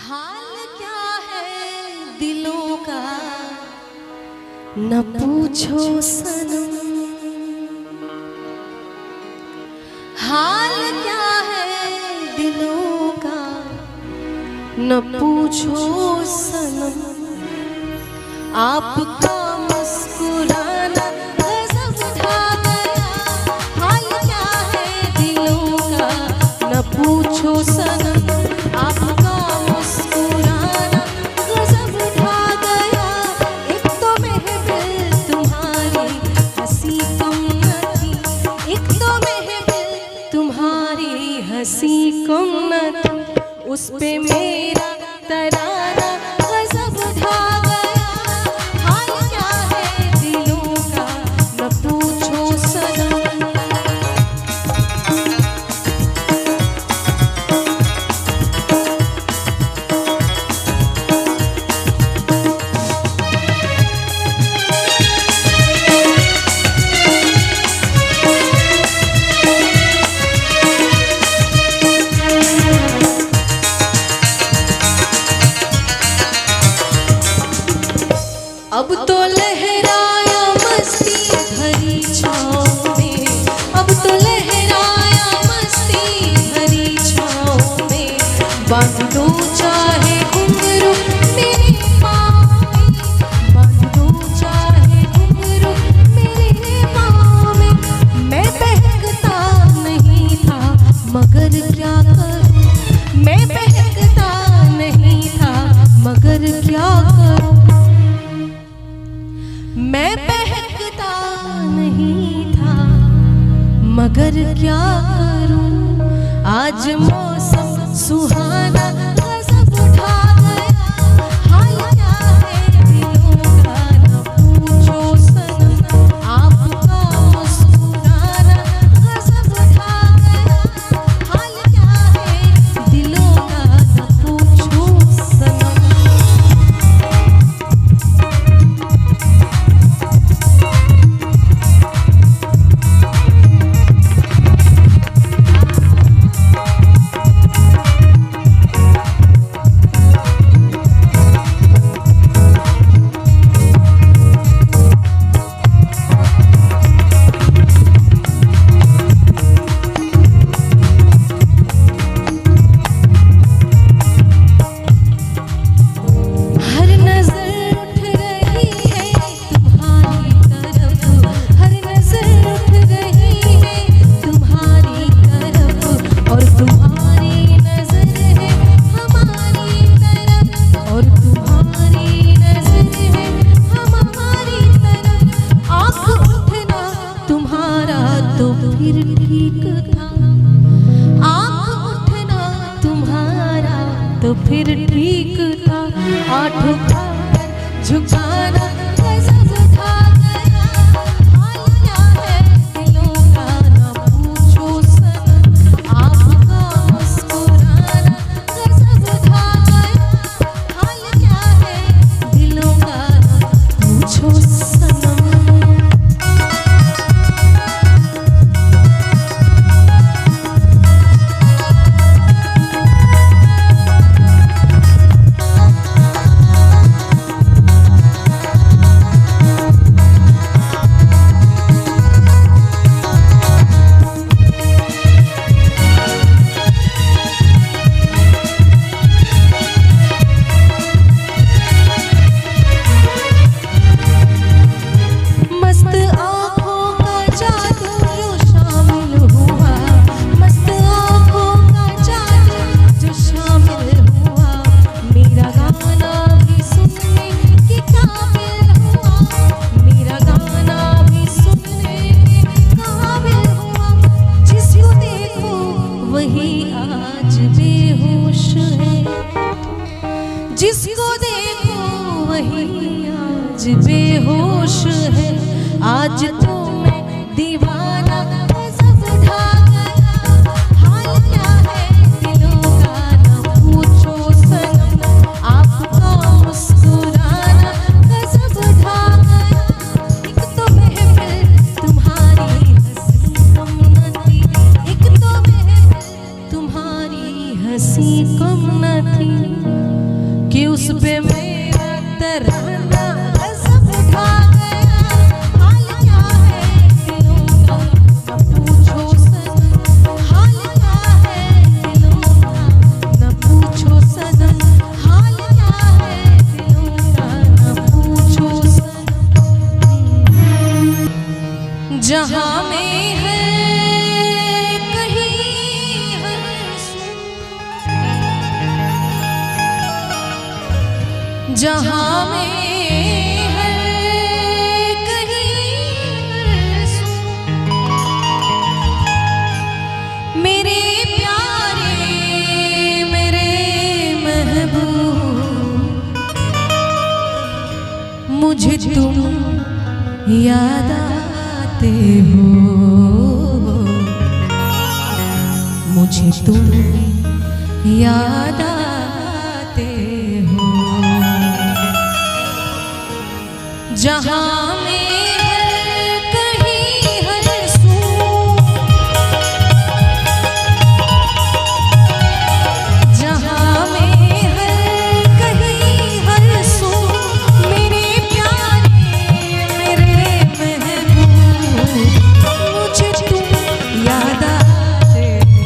हाल क्या है दिलों का न पूछो सनम। हाल क्या है दिलों का न पूछो सनम। आपका मुस्कुराना गजब ढा गया। हाल क्या है दिलों का न पूछो सनम। आपका मुस्कुराना गजब ढा गया। एक तो महफिल तुम्हारी हंसी कम न थी। एक तो महफिल तुम्हारी हंसी कम न थी। उस पे मेरा तराना गजब ढा गया। हाल क्या है दिलों का न पूछो सनम। अब तो लहराया मस्ती भरी छाँव में। अब तो लहराया मस्ती भरी छाँव में। बांध दो चाहे घुंघरू मेरे पाँव में। बांध दो चाहे घुंघरू मेरे पाँव में। मैं बहकता नहीं था मगर क्या करूँ। मैं बहकता नहीं था मगर क्या करूँ। मैं बहकता नहीं था मगर क्या करूं। आज मौसम सुहाना गजब ढा गया। हाल क्या है दिलों का न पूछो सनम। आपका मुस्कुराना गजब ढा गया। हाल क्या है दिलों का न पूछो सनम। फिर ठीक था आँख उठना तुम्हारा तो फिर ठीक था। आठों खाकर झुकाना गजब ढा गया। हाल क्या है दिलों का न पूछो सनम। आपका मुस्कुराना गजब ढा गया। हाल क्या है दिलों का न पूछो सनम। जिसको देखो वही आज बेहोश है। आज तो मैं दीवाना गजब ढा गया। हाल क्या है दिलों का न पूछो सनम। आपका मुस्कुराना गजब ढा गया। एक तो महफिल तुम्हारी हंसी कम न थी। एक तो महफिल तुम्हारी हंसी कम न थी। कि उस पे मेरा तराना गजब उठा गया। हाल क्या है दिलों का न पूछो सनम, हाल क्या है दिलों का न पूछो सनम, हाल क्या है दिलों का न पूछो सनम। जहाँ में है कहीं है सुन, जहाँ में है कहीं है सुन, मेरे प्यारे मेरे महबूब, मुझे तुम याद आते हो, मुझे तुम याद आते हो। जहाँ में है कहीं है सुन, जहाँ में है कहीं है सुन, मेरे प्यारे मेरे महबूब, मुझे तुम याद आते हो,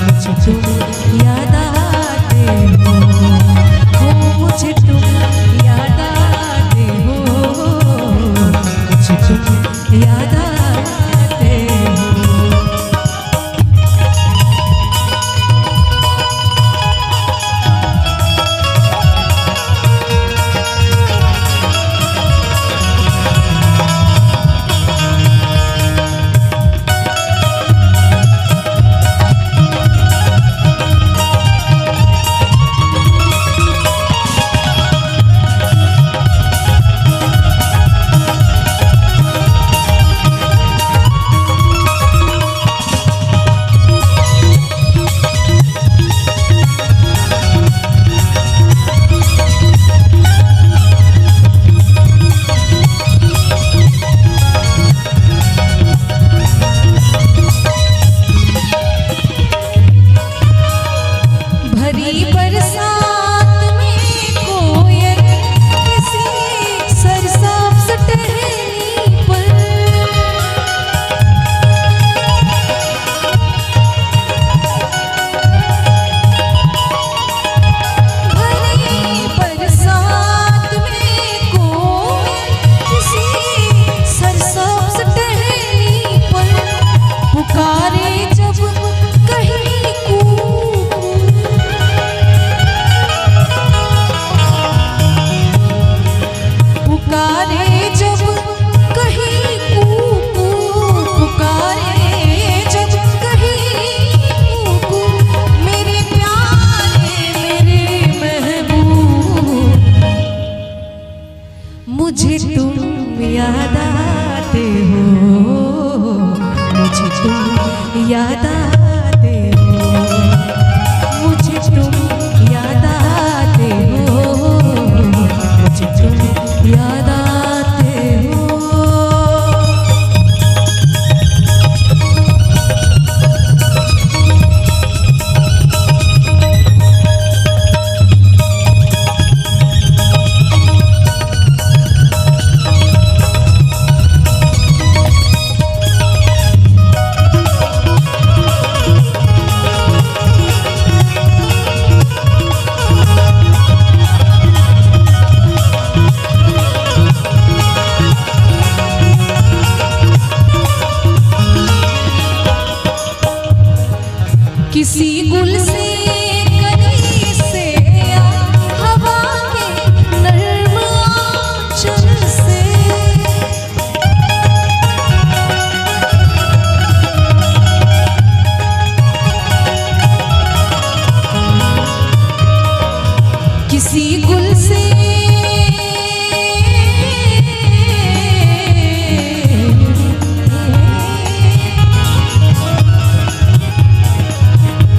मुझे तुम याद आते हो, मुझे तुम याद आते हो, मुझे तुम याद आते हो। भरी बरसात में कोयल किसी सरसाब्ज टहनी पर, भरी बरसात में कोयल किसी सरसाब्ज टहनी पर, पुकारे जब कहीं कूकू, पुकारे जब कहीं कूकू, पुकारे जब कहीं कूकू, मेरे प्यारे मेरे महबूब, मुझे तुम याद आते हो, मुझे तुम याद आते हो, मुझे तुम याद आते हो, मुझे तुम याद आते हो। किसी गुल से कली से या हवा के नर्म आंचल से, किसी गुल से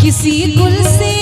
किसी गुल से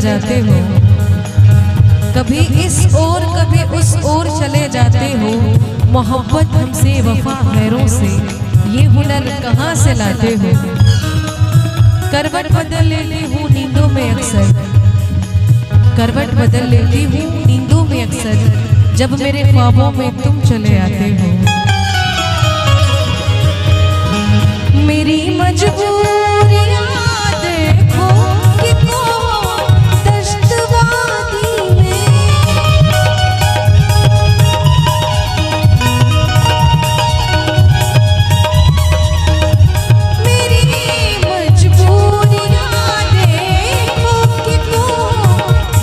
जाते हो, कभी इस ओर कभी उस ओर चले जाते हो। मोहब्बत हमसे वफा गैरों से, ये हुनर कहाँ से लाते हो। करवट बदल लेती हूँ नींदों में अक्सर, करवट बदल लेती हूँ नींदों में अक्सर, जब मेरे ख्वाबों में तुम चले आते हो। मेरी मजबूरियां देखो कि दश्तवादी में, मेरी मजबूरियां देखो कि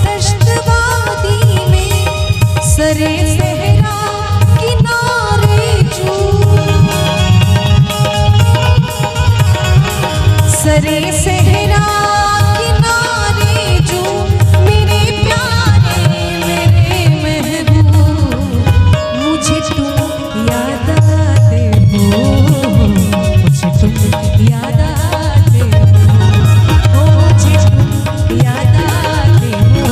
दश्तवादी में, सरे सहरा किनारे सरे सहरा किनारे जो, मेरे प्यारे मेरे महबूब, मुझे तुम याद आते हो, मुझे तुम याद आते हो, मुझे तुम याद आते हो,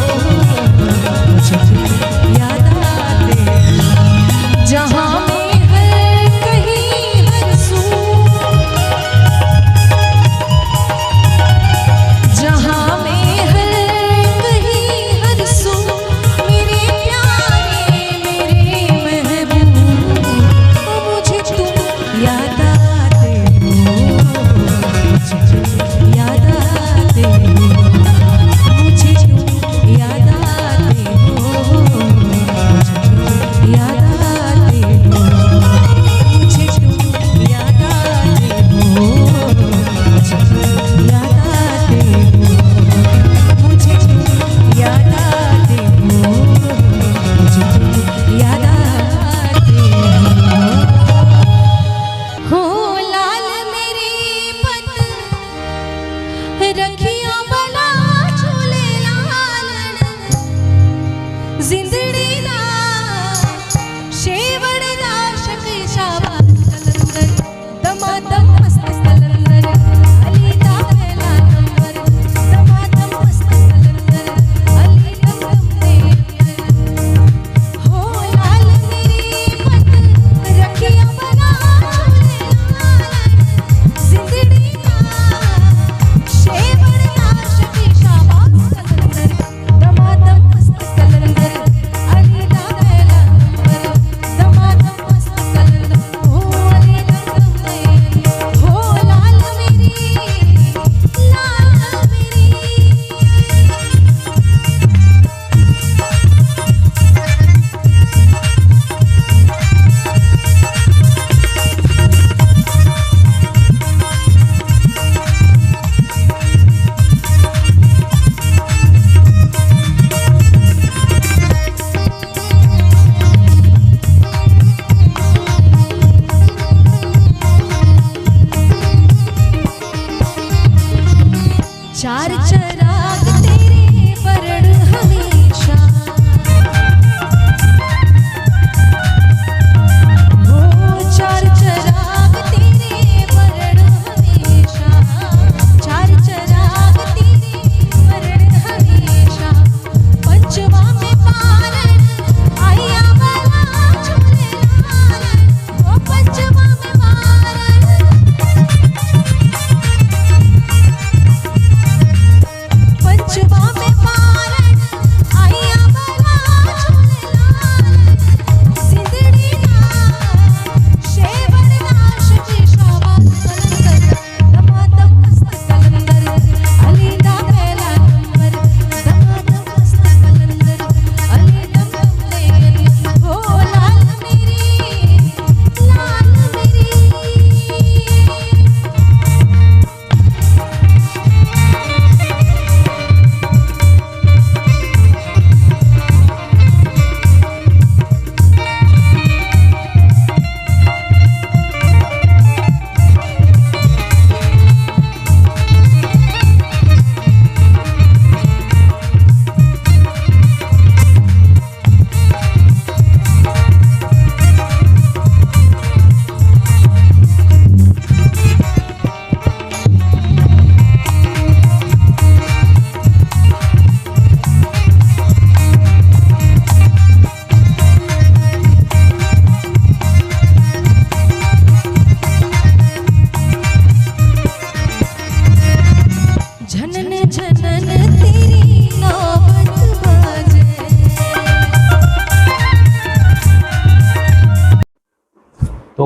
मुझे तुम याद आते हो। जहाँ में हर कहीं हर सू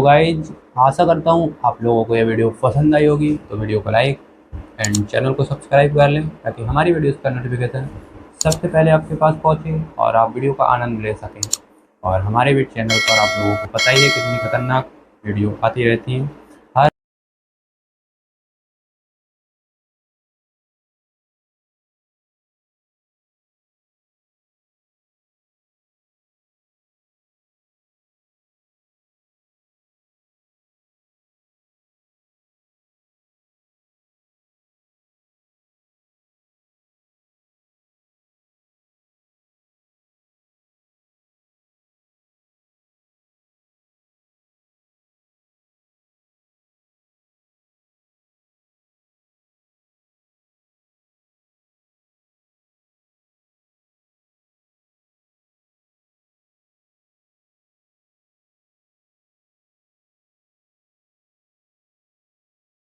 तो गाइज आशा करता हूँ आप लोगों को यह वीडियो पसंद आई होगी, तो वीडियो को लाइक एंड चैनल को सब्सक्राइब कर लें ताकि हमारी वीडियोस का नोटिफिकेशन सबसे पहले आपके पास पहुँचे और आप वीडियो का आनंद ले सकें। और हमारे भी चैनल पर आप लोगों को पता ही है कितनी खतरनाक वीडियो आती रहती हैं।